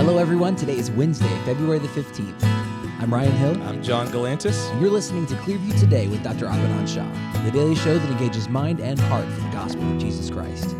Hello, everyone. Today is Wednesday, February the 15th. I'm Ryan Hill. I'm John Galantis. And you're listening to Clearview Today with Dr. Shah, the daily show that engages mind and heart for the gospel of Jesus Christ.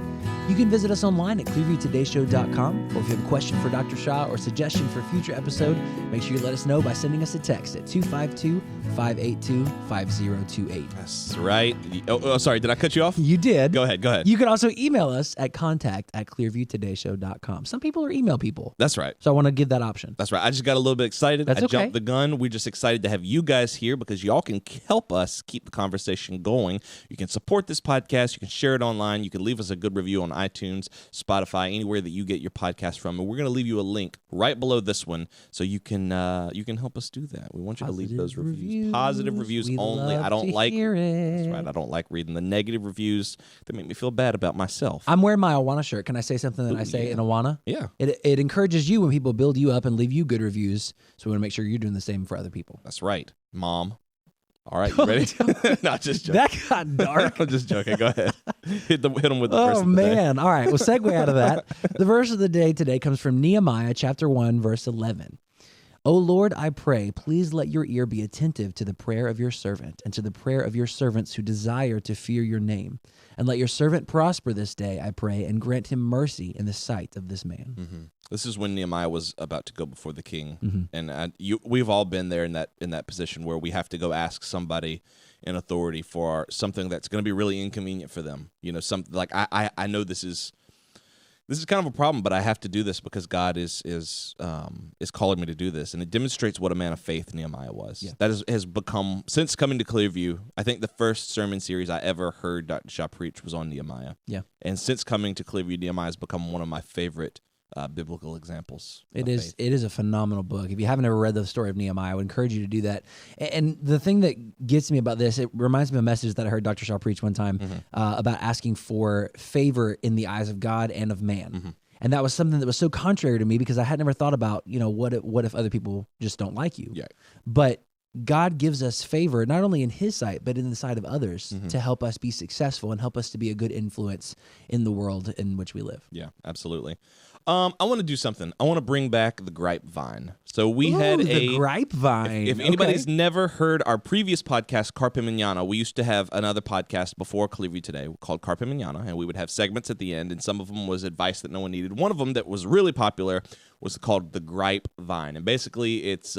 You can visit us online at clearviewtodayshow.com, or if you have a question for Dr. Shah or suggestion for a future episode, make sure you let us know by sending us a text at 252-582-5028. That's right. Oh, sorry, did I cut you off? You did. Go ahead. You can also email us at contact@clearviewtodayshow.com. Some people are email people. That's right. So I want to give that option. That's right. I just got a little bit excited. That's okay. Jumped the gun. We're just excited to have you guys here because y'all can help us keep the conversation going. You can support this podcast. You can share it online. You can leave us a good review on iTunes, Spotify, anywhere that you get your podcast from. And we're going to leave you a link right below this one so you can help us do that. We want you to leave those reviews. Positive reviews only. I don't like it. That's right. I don't like reading the negative reviews. They make me feel bad about myself. I'm wearing my Awana shirt. Can I say something that I say in Awana? Yeah. It encourages you when people build you up and leave you good reviews. So we want to make sure you're doing the same for other people. That's right, Mom. All right, you ready? Not just joking. That got dark. I'm just joking. Go ahead. Hit them with the verse of the day. Oh, man. All right. Well, segue out of that. The verse of the day today comes from Nehemiah chapter 1, verse 11. O Lord, I pray, please let your ear be attentive to the prayer of your servant and to the prayer of your servants who desire to fear your name. And let your servant prosper this day, I pray, and grant him mercy in the sight of this man. Mm-hmm. This is when Nehemiah was about to go before the king, Mm-hmm. and we've all been there in that position where we have to go ask somebody in authority for something that's going to be really inconvenient for them. You know, something like I know this is kind of a problem, but I have to do this because God is calling me to do this, and it demonstrates what a man of faith Nehemiah was. Yeah. That has become, since coming to Clearview, I think the first sermon series I ever heard Dr. Shah preach was on Nehemiah. Yeah. And since coming to Clearview, Nehemiah has become one of my favorite biblical examples. It is a phenomenal book. If you haven't ever read the story of Nehemiah, I would encourage you to do that. And the thing that gets me about this, it reminds me of a message that I heard Dr. Shah preach one time about asking for favor in the eyes of God and of man. Mm-hmm. And that was something that was so contrary to me because I had never thought about, what if other people just don't like you? Yeah. But God gives us favor, not only in his sight, but in the sight of others to help us be successful and help us to be a good influence in the world in which we live. Yeah, absolutely. I want to do something. I want to bring back the grapevine. So we had the grapevine. If anybody's never heard our previous podcast, Carpe Manana, we used to have another podcast before Clearview Today called Carpe Manana, and we would have segments at the end, and some of them was advice that no one needed. One of them that was really popular was called the grapevine, and basically it's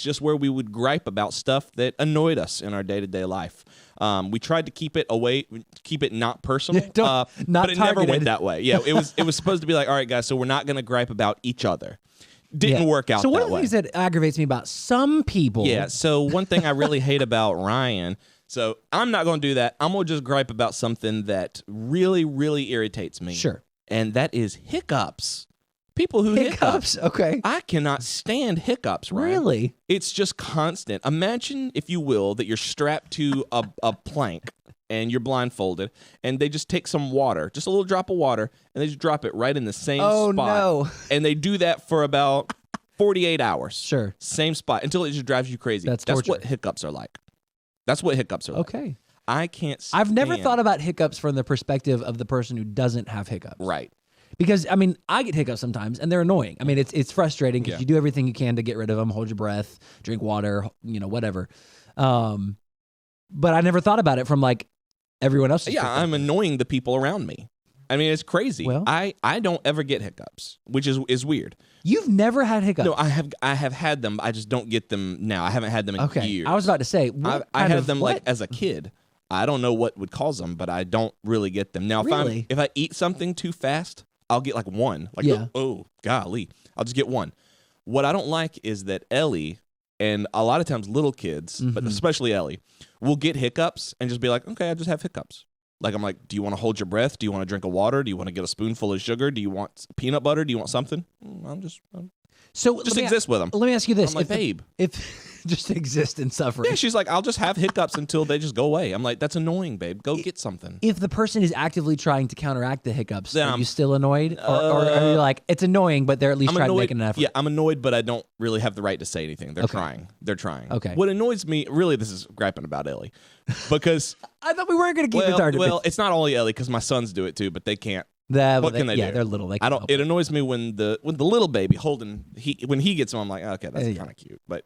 just where we would gripe about stuff that annoyed us in our day-to-day life. We tried to keep it not personal, not but it never targeted. went that way. Yeah, it was supposed to be like, all right, guys, so we're not going to gripe about each other. Didn't work out that way. So one of the things that aggravates me about some people... Yeah, so one thing I really hate about Ryan, so I'm not going to do that. I'm going to just gripe about something that really, really irritates me. Sure. And that is hiccups. People who hiccups. Okay. I cannot stand hiccups, Ryan. Really? It's just constant. Imagine, if you will, that you're strapped to a plank and you're blindfolded, and they just take some water, just a little drop of water, and they just drop it right in the same spot. Oh, no. And they do that for about 48 hours. Sure. Same spot until it just drives you crazy. That's what hiccups are like. Okay. I can't stand. I've never thought about hiccups from the perspective of the person who doesn't have hiccups. Right. Because, I get hiccups sometimes, and they're annoying. It's frustrating because you do everything you can to get rid of them, hold your breath, drink water, whatever. But I never thought about it from, everyone else's perspective. I'm annoying the people around me. It's crazy. Well, I don't ever get hiccups, which is weird. You've never had hiccups? No, I have had them. I just don't get them now. I haven't had them in years. I was about to say, I had them as a kid. I don't know what would cause them, but I don't really get them. Now, if I eat something too fast, I'll get one. Oh, golly. I'll just get one. What I don't like is that Ellie, and a lot of times little kids, but especially Ellie, will get hiccups and just be like, okay, I just have hiccups. I'm like, do you want to hold your breath? Do you want to drink a water? Do you want to get a spoonful of sugar? Do you want peanut butter? Do you want something? Just exist with them. Let me ask you this. I'm like, babe. If just exist in suffering. Yeah, she's like, I'll just have hiccups until they just go away. I'm like, that's annoying, babe. Go get something. If the person is actively trying to counteract the hiccups, then are you still annoyed? Or are you like, it's annoying, but they're at least trying to make an effort? Yeah, I'm annoyed, but I don't really have the right to say anything. They're trying. Okay. What annoys me, really, this is griping about Ellie, because... I thought we weren't going to keep it targeted. Well, it's not only Ellie, because my sons do it too, but they can't What can they do? Yeah, they're little. They I don't. It annoys me when the little baby when he gets them, I'm like, okay, that's kind of cute. But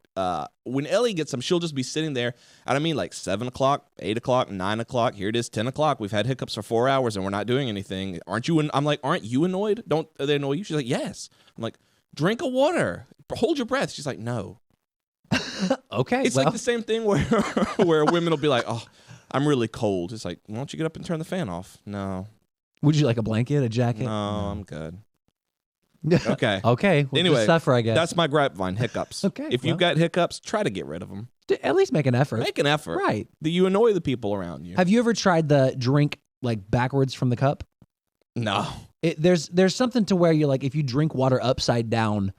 when Ellie gets them, she'll just be sitting there. And I mean, like 7 o'clock, 8 o'clock, 9 o'clock. Here it is, 10 o'clock. We've had hiccups for 4 hours and we're not doing anything. Aren't you? I'm like, aren't you annoyed? Don't they annoy you? She's like, yes. I'm like, drink a water. Hold your breath. She's like, no. Okay. It's like the same thing where women will be like, oh, I'm really cold. It's like, why don't you get up and turn the fan off? No. Would you like a blanket, a jacket? No, I'm good. Okay. Okay. Well, anyway, suffer, I guess. That's my grapevine, hiccups. Okay. If you've got hiccups, try to get rid of them. At least make an effort. Make an effort. Right. Do you annoy the people around you? Have you ever tried the drink like backwards from the cup? No. There's something to where you're like, if you drink water upside down,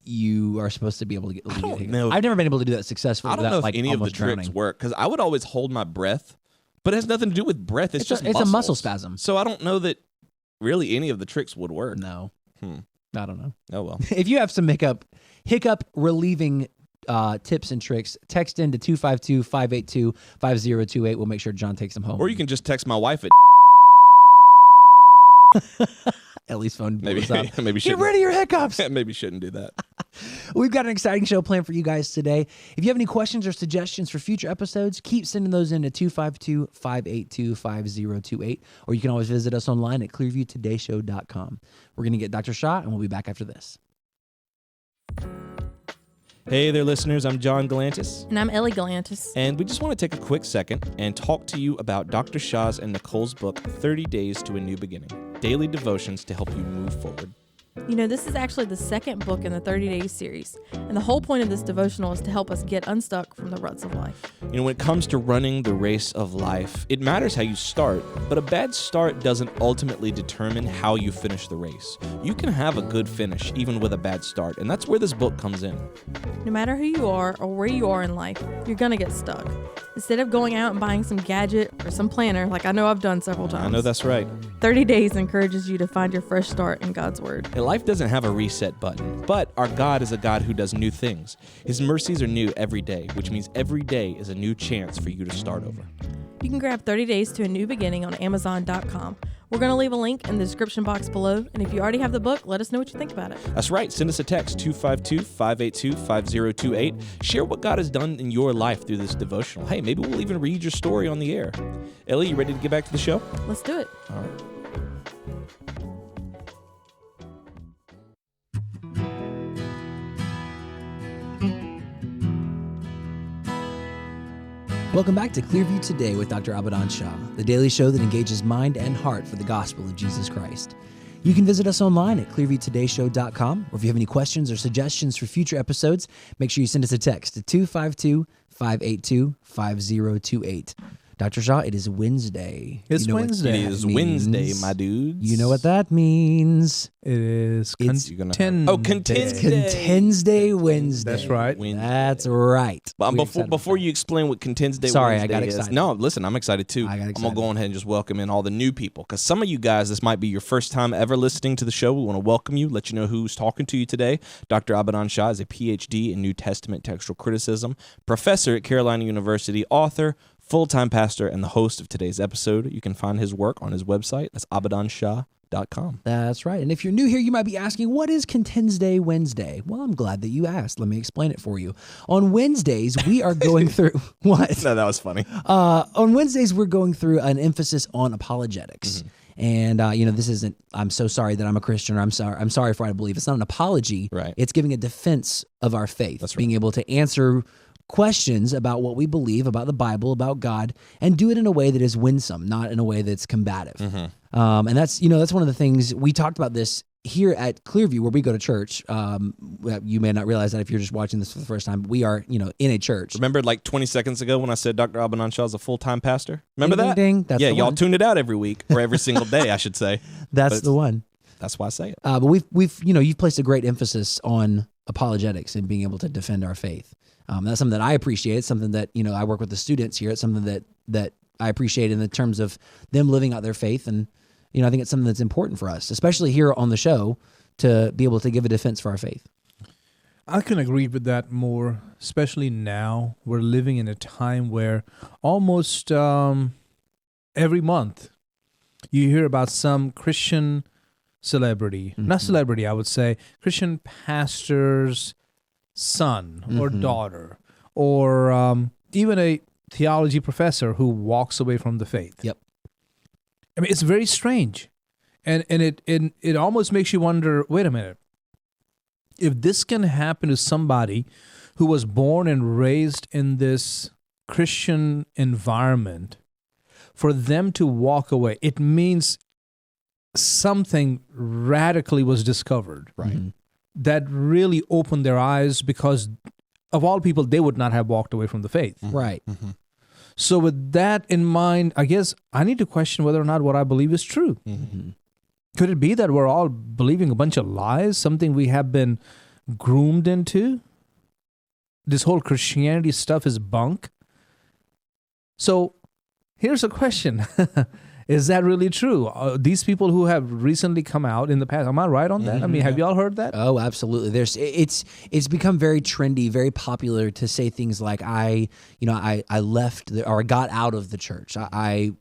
you are supposed to be able to get. I've never been able to do that successfully. I don't know if like any of the drowning. tricks work because I would always hold my breath, but it has nothing to do with breath. It's just it's a muscle spasm. So I don't know that really any of the tricks would work. No. I don't know. Oh well. If you have some hiccup relieving tips and tricks, text in to 252-582-5028. We'll make sure John takes them home. Or you can just text my wife at Ellie's phone. Maybe get rid of your hiccups. Maybe shouldn't do that. We've got an exciting show planned for you guys today. If you have any questions or suggestions for future episodes, keep sending those in to 252-582-5028. Or you can always visit us online at clearviewtodayshow.com. We're going to get Dr. Shah, and we'll be back after this. Hey there, listeners. I'm John Galantis. And I'm Ellie Galantis. And we just want to take a quick second and talk to you about Dr. Shah's and Nicole's book, 30 Days to a New Beginning, daily devotions to help you move forward. You know, this is actually the second book in the 30 Days series, and the whole point of this devotional is to help us get unstuck from the ruts of life. You know, when it comes to running the race of life, it matters how you start, but a bad start doesn't ultimately determine how you finish the race. You can have a good finish even with a bad start, and that's where this book comes in. No matter who you are or where you are in life, you're going to get stuck. Instead of going out and buying some gadget or some planner, like I know I've done several times. I know that's right. 30 Days encourages you to find your fresh start in God's Word. And life doesn't have a reset button, but our God is a God who does new things. His mercies are new every day, which means every day is a new chance for you to start over. You can grab 30 Days to a New Beginning on Amazon.com. We're going to leave a link in the description box below, and if you already have the book, let us know what you think about it. That's right. Send us a text, 252-582-5028. Share what God has done in your life through this devotional. Hey, maybe we'll even read your story on the air. Ellie, you ready to get back to the show? Let's do it. All right. Welcome back to Clearview Today with Dr. Abadan Shah, the daily show that engages mind and heart for the gospel of Jesus Christ. You can visit us online at clearviewtodayshow.com, or if you have any questions or suggestions for future episodes, make sure you send us a text to 252-582-5028. Dr. Shah, it is Wednesday. It's Wednesday. It is Wednesday, my dudes. You know what that means. It is Contendsday. It's Contendsday Wednesday. That's right. That's right. Well, before you explain what Contendsday Wednesday I got excited. No, listen, I'm excited too. I'm going to go ahead and just welcome in all the new people, because some of you guys, this might be your first time ever listening to the show. We want to welcome you, let you know who's talking to you today. Dr. Abadan Shah is a PhD in New Testament textual criticism, professor at Carolina University, author, full-time pastor, and the host of today's episode. You can find his work on his website. That's abadanshah.com. That's right. And if you're new here, you might be asking, what is Contendsday Wednesday? Well, I'm glad that you asked. Let me explain it for you. On Wednesdays, we are going through... What? No, that was funny. On Wednesdays, we're going through an emphasis on apologetics. Mm-hmm. And, this isn't, I'm so sorry that I'm a Christian, or I'm sorry for what I believe. It's not an apology. Right. It's giving a defense of our faith. That's right. Being able to answer questions about what we believe, about the Bible, about God, and do it in a way that is winsome, not in a way that's combative. Mm-hmm. And that's one of the things we talked about this here at Clearview, where we go to church. You may not realize that if you're just watching this for the first time. We are, in a church. Remember like 20 seconds ago when I said Dr. Abadan Shah is a full-time pastor? Remember that? Ding, ding. That's yeah, the y'all one. tuned it out every week, or every single day, I should say. That's the one. That's why I say it. But we've you've placed a great emphasis on apologetics and being able to defend our faith. That's something that I appreciate. It's something that, I work with the students here. It's something that I appreciate in the terms of them living out their faith. And, I think it's something that's important for us, especially here on the show, to be able to give a defense for our faith. I can agree with that more, especially now. We're living in a time where almost every month You hear about some Christian celebrity, not celebrity, I would say, Christian pastor's son or daughter, or even a theology professor who walks away from the faith. Yep. I mean, it's very strange. And it almost makes you wonder, wait a minute, if this can happen to somebody who was born and raised in this Christian environment, for them to walk away, it means something radically was discovered. Right. That really opened their eyes, because of all people, they would not have walked away from the faith. Right. So with that in mind, I guess I need to question whether or not what I believe is true. Could it be that we're all believing a bunch of lies, something we have been groomed into? This whole Christianity stuff is bunk. So here's a question. Is that really true? These people who have recently come out in the past, am I right on that? I mean, have you all heard that? Oh, absolutely. It's become very trendy, very popular to say things like I left or I got out of the church. I'm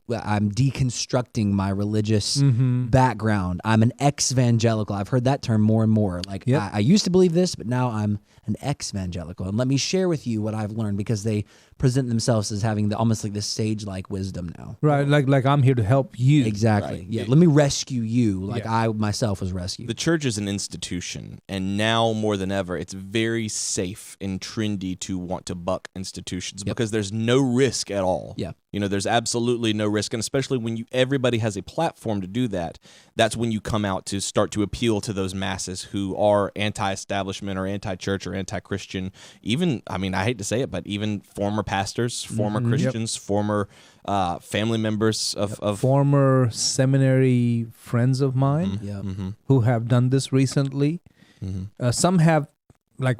deconstructing my religious background. I'm an ex-evangelical. I've heard that term more and more. Like I used to believe this, but now I'm an ex-evangelical. And let me share with you what I've learned, because they present themselves as having almost like this sage-like wisdom now. Right, like I'm here to help you. Exactly. Right. Yeah, let me rescue you like I myself was rescued. The church is an institution, and now more than ever, it's very safe and trendy to want to buck institutions because there's no risk at all. Yeah. There's absolutely no risk, and especially when everybody has a platform to do that, that's when you come out to start to appeal to those masses who are anti-establishment or anti-church or anti-Christian. Even, I mean, I hate to say it, but even former pastors, former Christians, former family members of former seminary friends of mine who have done this recently. Some have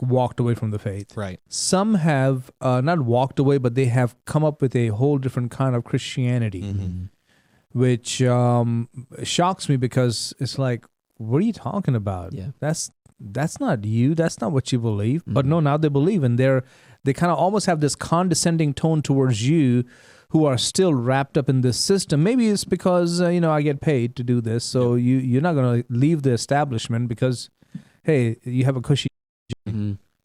walked away from the faith. Right. Some have not walked away, but they have come up with a whole different kind of Christianity, which shocks me, because it's like, what are you talking about? Yeah. That's not you. That's not what you believe. But no, now they believe, and they kind of almost have this condescending tone towards you, who are still wrapped up in this system. Maybe it's because I get paid to do this, so you're not going to leave the establishment because, hey, you have a cushy.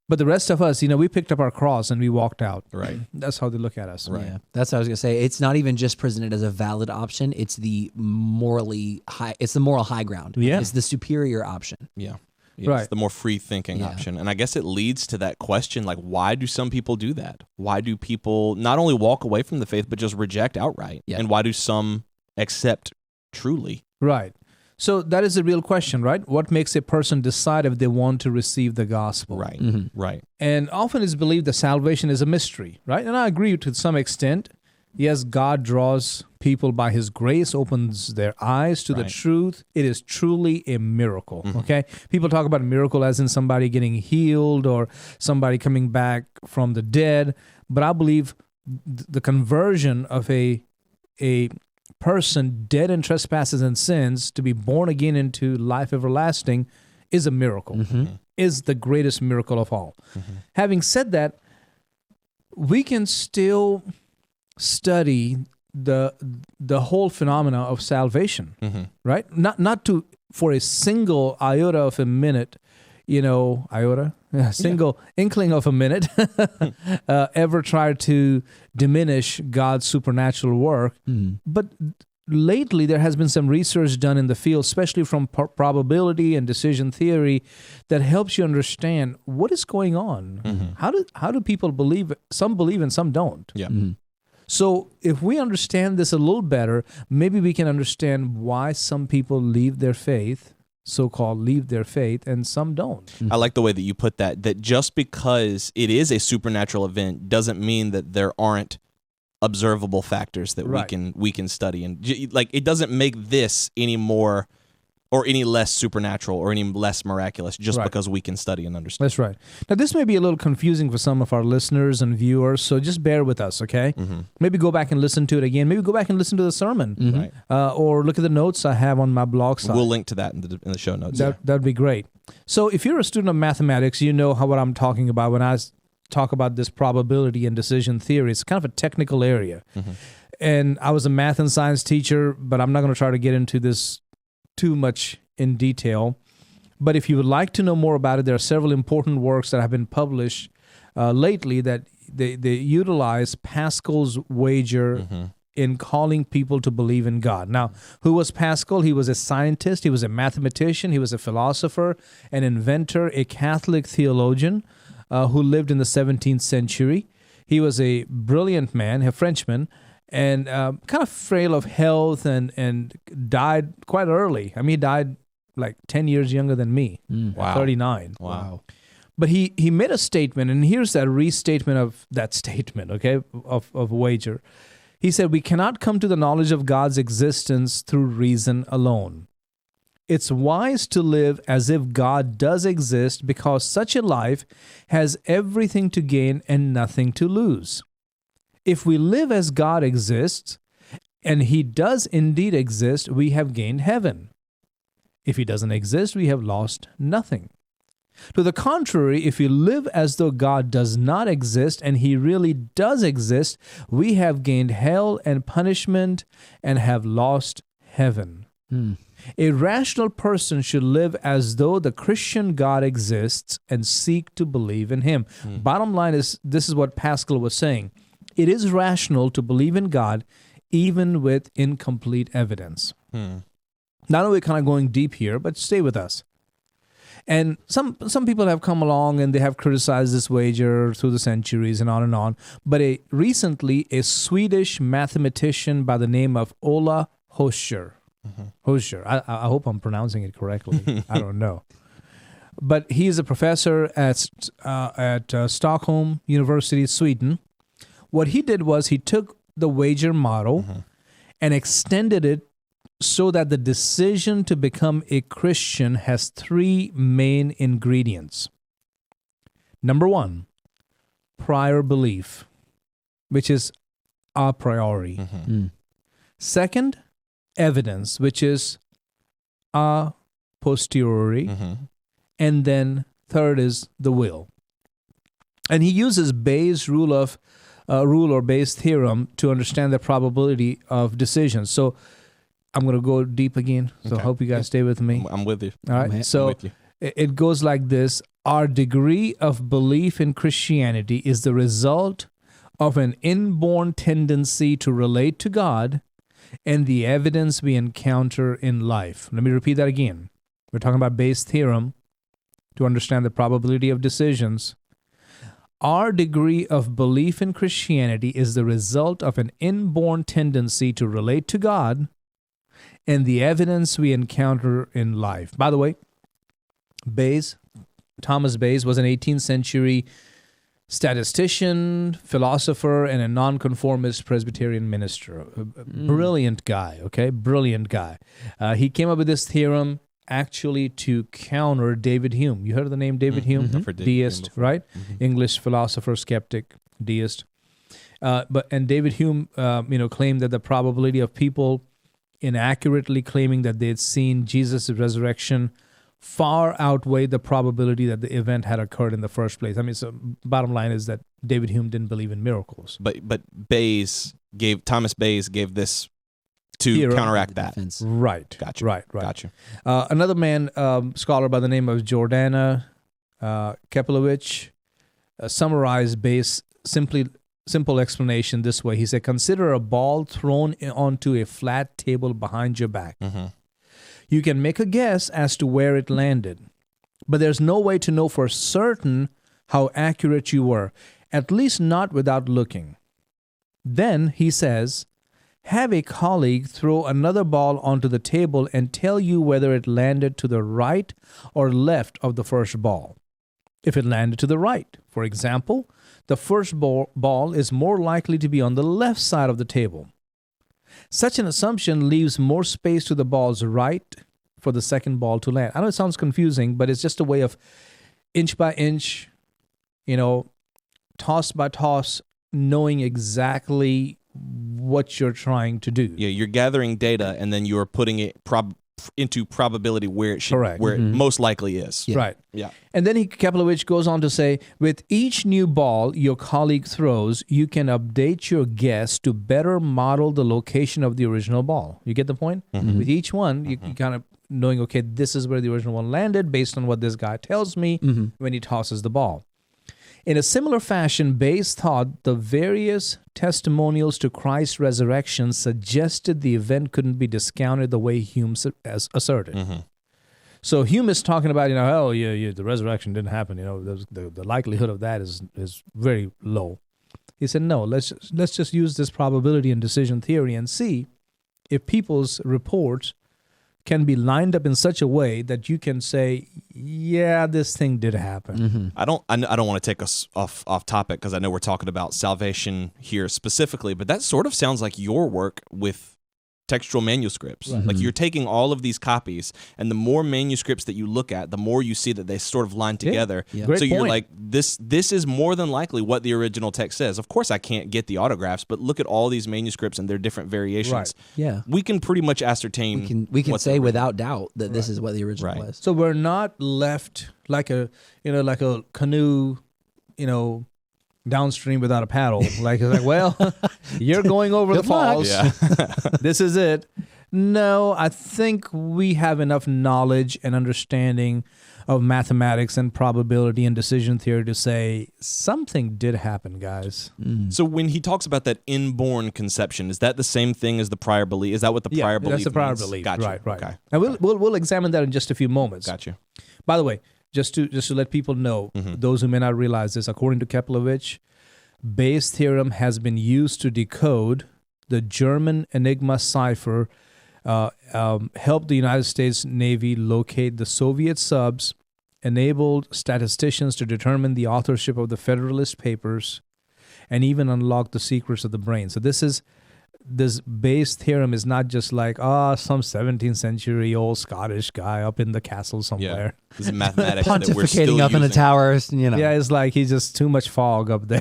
But the rest of us, we picked up our cross and we walked out. Right. That's how they look at us. Right. Yeah. That's what I was going to say. It's not even just presented as a valid option. It's the morally high. It's the moral high ground. Yeah. It's the superior option. Yeah. Right. It's the more free-thinking option. And I guess it leads to that question, like, why do some people do that? Why do people not only walk away from the faith, but just reject outright? Yeah. And why do some accept truly? Right. So that is the real question, right? What makes a person decide if they want to receive the gospel? Right. Right. And often it's believed that salvation is a mystery, right? And I agree to some extent. Yes, God draws people by His grace, opens their eyes to the truth. It is truly a miracle, okay? People talk about a miracle as in somebody getting healed or somebody coming back from the dead. But I believe the conversion of a person dead in trespasses and sins to be born again into life everlasting is a miracle, is the greatest miracle of all. Having said that, we can still study the whole phenomena of salvation, right? Not to for a single iota of a minute, single inkling of a minute, ever try to diminish God's supernatural work. But lately, there has been some research done in the field, especially from probability and decision theory, that helps you understand what is going on. How do people believe? Some believe and some don't. Yeah. So if we understand this a little better, maybe we can understand why some people leave their faith, so-called leave their faith, and some don't. I like the way that you put that just because it is a supernatural event doesn't mean that there aren't observable factors that we can study. And it doesn't make this any more or any less supernatural or any less miraculous just because we can study and understand. That's right. Now, this may be a little confusing for some of our listeners and viewers, so just bear with us, okay? Maybe go back and listen to it again. Maybe go back and listen to the sermon, or look at the notes I have on my blog site. We'll link to that in the show notes. That'd be great. So if you're a student of mathematics, you know what I'm talking about when I talk about this probability and decision theory. It's kind of a technical area. And I was a math and science teacher, but I'm not going to try to get into this too much in detail. But if you would like to know more about it, there are several important works that have been published lately that they utilize Pascal's wager in calling people to believe in God. Now, who was Pascal? He was a scientist, he was a mathematician, he was a philosopher, an inventor, a Catholic theologian who lived in the 17th century. He was a brilliant man, a Frenchman, and kind of frail of health and died quite early. I mean, he died like 10 years younger than me, Wow. 39. Wow. But he made a statement, and here's that restatement of that statement, okay, of wager. He said, we cannot come to the knowledge of God's existence through reason alone. It's wise to live as if God does exist because such a life has everything to gain and nothing to lose. If we live as God exists, and he does indeed exist, we have gained heaven. If he doesn't exist, we have lost nothing. To the contrary, if we live as though God does not exist and he really does exist, we have gained hell and punishment and have lost heaven. A rational person should live as though the Christian God exists and seek to believe in him. Bottom line is, this is what Pascal was saying. It is rational to believe in God even with incomplete evidence. Now we're kind of going deep here, but stay with us. And some people have come along and they have criticized this wager through the centuries and on and on. But recently, a Swedish mathematician by the name of Ola Hoscher. Hoscher. I hope I'm pronouncing it correctly. I don't know. But he is a professor at Stockholm University, Sweden. What he did was he took the wager model and extended it so that the decision to become a Christian has three main ingredients. Number one, prior belief, which is a priori. Second, evidence, which is a posteriori. And then third is the will. And he uses Bayes' rule or Bayes' theorem to understand the probability of decisions. So I'm going to go deep again, so I hope you guys stay with me. I'm with you. All right, so it goes like this. Our degree of belief in Christianity is the result of an inborn tendency to relate to God and the evidence we encounter in life. Let me repeat that again. We're talking about Bayes' theorem to understand the probability of decisions. Our degree of belief in Christianity is the result of an inborn tendency to relate to God and the evidence we encounter in life. By the way, Thomas Bayes was an 18th century statistician, philosopher, and a nonconformist Presbyterian minister. A brilliant guy, okay? Brilliant guy. He came up with this theorem actually to counter David Hume. You heard of the name David Hume? Deist, right? English philosopher, skeptic, deist. And David Hume, claimed that the probability of people inaccurately claiming that they had seen Jesus' resurrection far outweighed the probability that the event had occurred in the first place. I mean, so bottom line is that David Hume didn't believe in miracles. But Thomas Bayes gave this to counteract that. Right. Gotcha. Right. Gotcha. Another man, scholar by the name of Jordana Kepilowicz, summarized Bayes' simple explanation this way. He said, consider a ball thrown onto a flat table behind your back. You can make a guess as to where it landed, but there's no way to know for certain how accurate you were, at least not without looking. Then, he says, have a colleague throw another ball onto the table and tell you whether it landed to the right or left of the first ball. If it landed to the right, for example, the first ball is more likely to be on the left side of the table. Such an assumption leaves more space to the ball's right for the second ball to land. I know it sounds confusing, but it's just a way of inch by inch, toss by toss, knowing exactly what you're trying to do. Yeah, you're gathering data and then you're putting it into probability where it should, Correct. where it most likely is. Yeah. Right. Yeah. And then Keplovich goes on to say, with each new ball your colleague throws, you can update your guess to better model the location of the original ball. You get the point? With each one, you kind of knowing, okay, this is where the original one landed based on what this guy tells me when he tosses the ball. In a similar fashion, Bayes thought the various testimonials to Christ's resurrection suggested the event couldn't be discounted the way Hume asserted. So Hume is talking about, the resurrection didn't happen. The likelihood of that is very low. He said, no, let's just use this probability and decision theory and see if people's reports can be lined up in such a way that you can say, yeah, this thing did happen. I don't want to take us off topic because I know we're talking about salvation here specifically, but that sort of sounds like your work with textual manuscripts. Right. Like you're taking all of these copies, and the more manuscripts that you look at, the more you see that they sort of line together. Yeah. Great So you're point. like, this is more than likely what the original text says. Of course, I can't get the autographs, but look at all these manuscripts and their different variations. Right. Yeah. We can pretty much ascertain. We can what's the say original. without doubt that this is what the original Right. was. So we're not left like a canoe, downstream without a paddle. Like, it's like, well, you're going over the Good luck. falls. Yeah. This is it. No, I think we have enough knowledge and understanding of mathematics and probability and decision theory to say something did happen, guys. So when he talks about that inborn conception, is that the same thing as the prior belief? Is that what the prior belief that's the prior means? belief. Gotcha. Right. Okay. And we'll examine that in just a few moments. Gotcha. By the way, just to let people know, those who may not realize this, according to Keplovich, Bayes' theorem has been used to decode the German Enigma cipher, helped the United States Navy locate the Soviet subs, enabled statisticians to determine the authorship of the Federalist Papers, and even unlock the secrets of the brain. So this Bayes' theorem is not just like, some 17th century old Scottish guy up in the castle somewhere. Yeah. This is mathematics that we're still Pontificating up in the using. towers, Yeah, it's like he's just too much fog up there.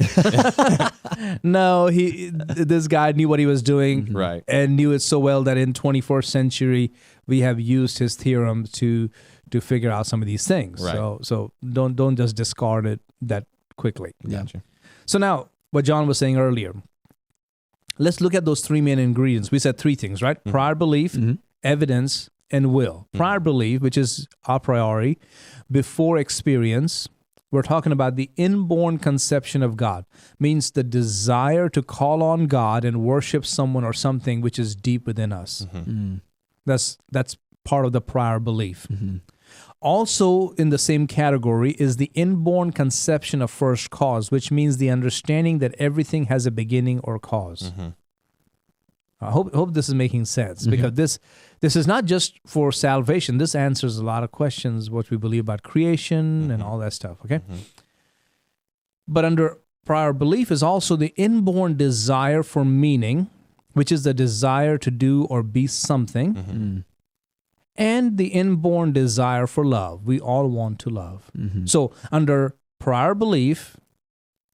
No, this guy knew what he was doing, Right. and knew it so well that in 21st century we have used his theorem to figure out some of these things. Right. So don't just discard it that quickly. Yeah. Gotcha. So now, what John was saying earlier, let's look at those three main ingredients. We said three things, right? Prior belief, evidence, and will. Prior belief, which is a priori, before experience. We're talking about the inborn conception of God, means the desire to call on God and worship someone or something which is deep within us. That's part of the prior belief. Also in the same category is the inborn conception of first cause, which means the understanding that everything has a beginning or cause. I hope this is making sense, because this is not just for salvation. This answers a lot of questions, what we believe about creation and all that stuff, okay? But under prior belief is also the inborn desire for meaning, which is the desire to do or be something, and the inborn desire for love. We all want to love. So under prior belief,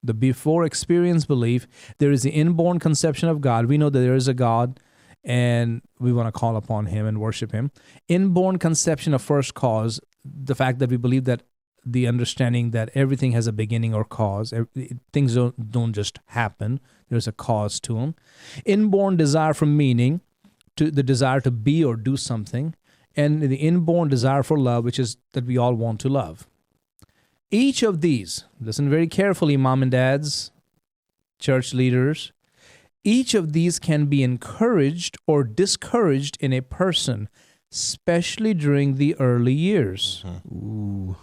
the before experience belief, there is the inborn conception of God. We know that there is a God, and we want to call upon him and worship him. Inborn conception of first cause, the fact that we believe that the understanding that everything has a beginning or cause. Things don't just happen. There's a cause to them. Inborn desire for meaning, to the desire to be or do something, and the inborn desire for love, which is that we all want to love. Each of these, listen very carefully, mom and dads, church leaders, each of these can be encouraged or discouraged in a person, especially during the early years. Ooh.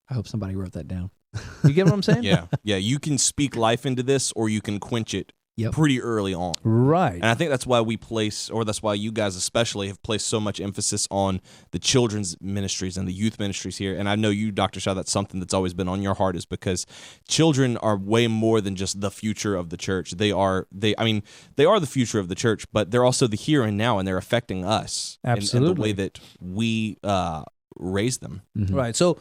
I hope somebody wrote that down. You get what I'm saying? Yeah. You can speak life into this, or you can quench it pretty early on. Right. And I think that's why that's why you guys especially have placed so much emphasis on the children's ministries and the youth ministries here. And I know you, Dr. Shah, that's something that's always been on your heart, is because children are way more than just the future of the church. They are the future of the church, but they're also the here and now, and they're affecting us in the way that we raise them. Right. So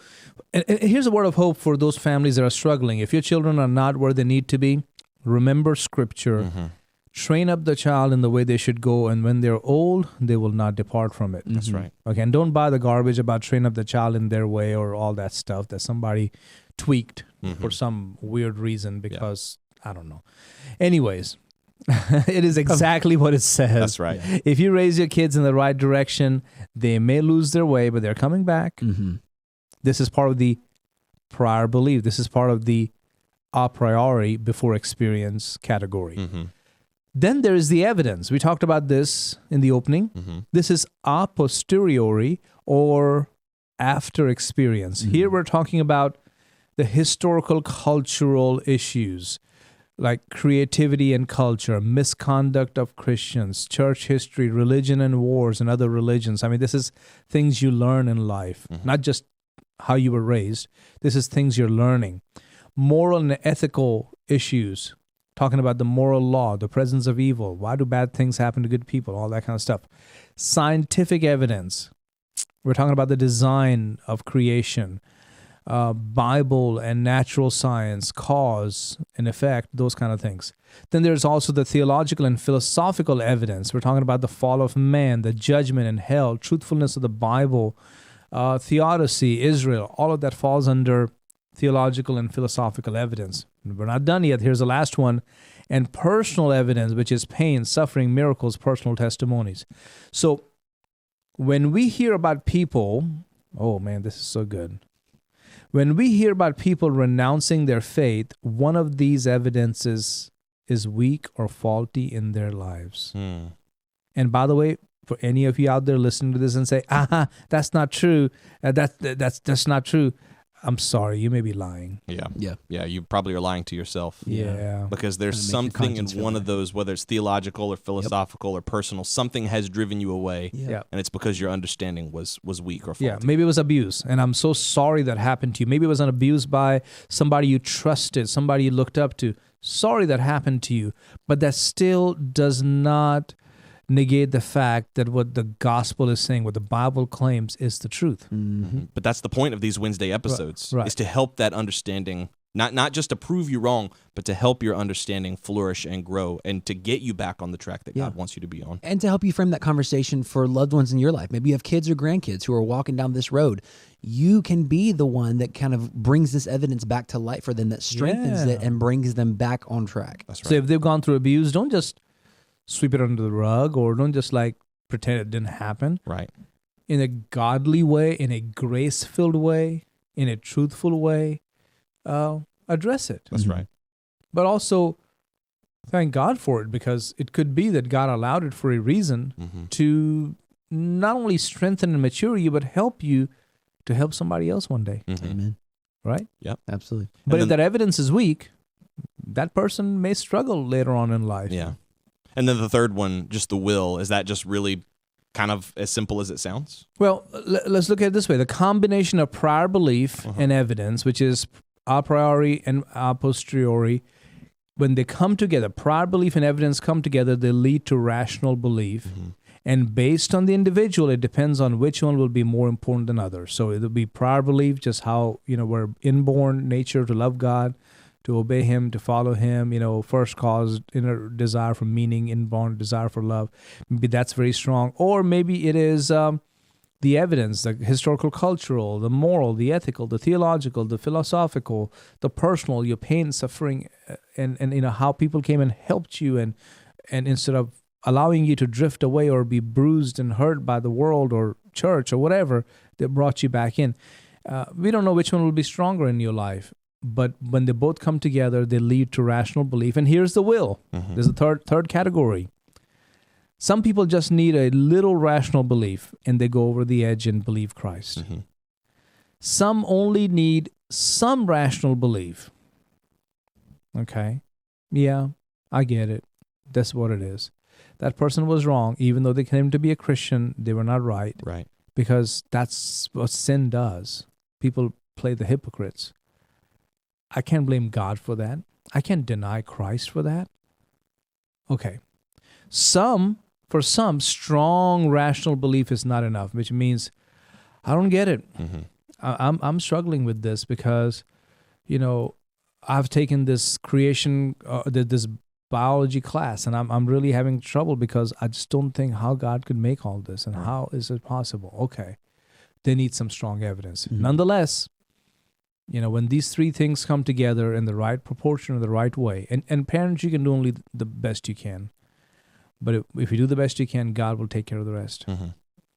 and here's a word of hope for those families that are struggling. If your children are not where they need to be, remember Scripture. train up the child in the way they should go, and when they're old, they will not depart from it. That's right. Okay, and don't buy the garbage about train up the child in their way or all that stuff that somebody tweaked for some weird reason because, I don't know. Anyways, it is exactly what it says. That's right. If you raise your kids in the right direction, they may lose their way, but they're coming back. This is part of the prior belief. This is part of the a priori before experience category. Then there is the evidence. We talked about this in the opening. This is a posteriori or after experience. Here we're talking about the historical cultural issues like creativity and culture, misconduct of Christians, church history, religion and wars and other religions. I mean, this is things you learn in life, not just how you were raised. This is things you're learning. Moral and ethical issues, talking about the moral law, the presence of evil, why do bad things happen to good people, all that kind of stuff. Scientific evidence, we're talking about the design of creation, Bible and natural science, cause and effect, those kind of things. Then there's also the theological and philosophical evidence. We're talking about the fall of man, the judgment and hell, truthfulness of the Bible, theodicy, Israel, all of that falls under theological and philosophical evidence. We're not done yet. Here's the last one. And personal evidence, which is pain, suffering, miracles, personal testimonies. So when we hear about people, oh man, this is so good. When we hear about people renouncing their faith, one of these evidences is weak or faulty in their lives. And by the way, for any of you out there listening to this and say, that's not true, that's not true, I'm sorry, you may be lying. Yeah, you probably are lying to yourself. Yeah. Because there's something in one of those, whether it's theological or philosophical or personal, something has driven you away. And it's because your understanding was weak or faulty. Yeah, maybe it was abuse. And I'm so sorry that happened to you. Maybe it was an abuse by somebody you trusted, somebody you looked up to. Sorry that happened to you. But that still does not negate the fact that what the gospel is saying, what the Bible claims, is the truth. But that's the point of these Wednesday episodes, is to help that understanding, not just to prove you wrong, but to help your understanding flourish and grow and to get you back on the track that God wants you to be on. And to help you frame that conversation for loved ones in your life. Maybe you have kids or grandkids who are walking down this road. You can be the one that kind of brings this evidence back to light for them, that strengthens it and brings them back on track. That's right. So if they've gone through abuse, don't just sweep it under the rug, or don't just like pretend it didn't happen. Right. In a godly way, in a grace-filled way, in a truthful way, address it. That's right. But also thank God for it, because it could be that God allowed it for a reason to not only strengthen and mature you, but help you to help somebody else one day. Amen. Right? Yep. Absolutely. But if that evidence is weak, that person may struggle later on in life. Yeah. And then the third one, just the will, is that just really kind of as simple as it sounds? Well, let's look at it this way. The combination of prior belief and evidence, which is a priori and a posteriori, when they come together, prior belief and evidence come together, they lead to rational belief. And based on the individual, it depends on which one will be more important than others. So it'll be prior belief, just how, we're inborn nature to love God, to obey Him, to follow Him, first cause, inner desire for meaning, inborn desire for love. Maybe that's very strong. Or maybe it is the evidence, the historical, cultural, the moral, the ethical, the theological, the philosophical, the personal, your pain, suffering, and how people came and helped you, and instead of allowing you to drift away or be bruised and hurt by the world or church or whatever, they brought you back in. We don't know which one will be stronger in your life. But when they both come together, they lead to rational belief. And here's the will. There's a third category. Some people just need a little rational belief, and they go over the edge and believe Christ. Some only need some rational belief. Okay? Yeah, I get it. That's what it is. That person was wrong. Even though they claimed to be a Christian, they were not right. Right. Because that's what sin does. People play the hypocrites. I can't blame God for that. I can't deny Christ for that. Okay. For some, strong rational belief is not enough, which means I don't get it. I'm struggling with this because, I've taken this creation, this biology class, and I'm really having trouble because I just don't think how God could make all this, and how is it possible? Okay, they need some strong evidence. Nonetheless, when these three things come together in the right proportion, in the right way, and parents, you can do only the best you can. But if you do the best you can, God will take care of the rest.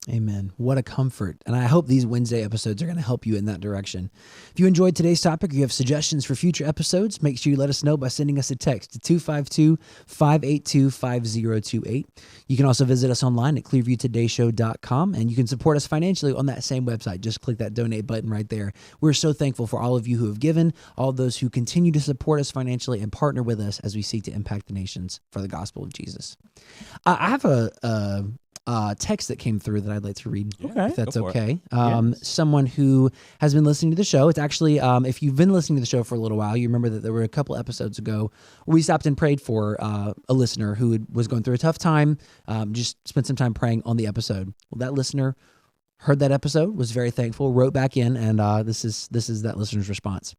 Amen. What a comfort. And I hope these Wednesday episodes are going to help you in that direction. If you enjoyed today's topic or you have suggestions for future episodes, make sure you let us know by sending us a text to 252-582-5028. You can also visit us online at clearviewtodayshow.com, and you can support us financially on that same website. Just click that donate button right there. We're so thankful for all of you who have given, all of those who continue to support us financially and partner with us as we seek to impact the nations for the gospel of Jesus. I have a text that came through that I'd like to read, if that's okay. Someone who has been listening to the show. It's actually, if you've been listening to the show for a little while, you remember that there were a couple episodes ago where we stopped and prayed for a listener who was going through a tough time, just spent some time praying on the episode. Well, that listener heard that episode, was very thankful, wrote back in, and this is that listener's response.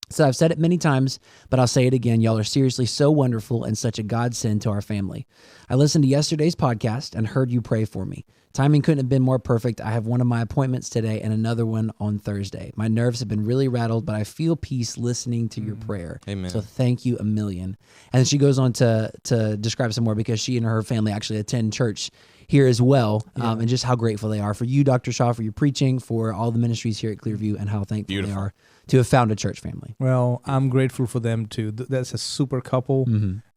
So I've said it many times, but I'll say it again. Y'all are seriously so wonderful and such a godsend to our family. I listened to yesterday's podcast and heard you pray for me. Timing couldn't have been more perfect. I have one of my appointments today and another one on Thursday. My nerves have been really rattled, but I feel peace listening to your prayer. Amen. So thank you a million. And she goes on to describe some more because she and her family actually attend church here as well, and just how grateful they are for you, Dr. Shah, for your preaching, for all the ministries here at Clearview, and how thankful they are to have found a church family. Well, I'm grateful for them too. That's a super couple.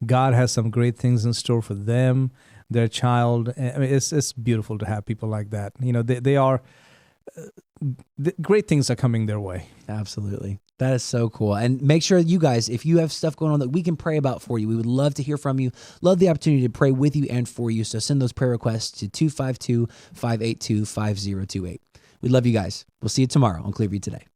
God has some great things in store for them, their child. I mean, it's beautiful to have people like that. They are great things are coming their way. Absolutely. That is so cool. And make sure you guys, if you have stuff going on that we can pray about for you, we would love to hear from you. Love the opportunity to pray with you and for you. So send those prayer requests to 252-582-5028. We love you guys. We'll see you tomorrow on Clearview Today.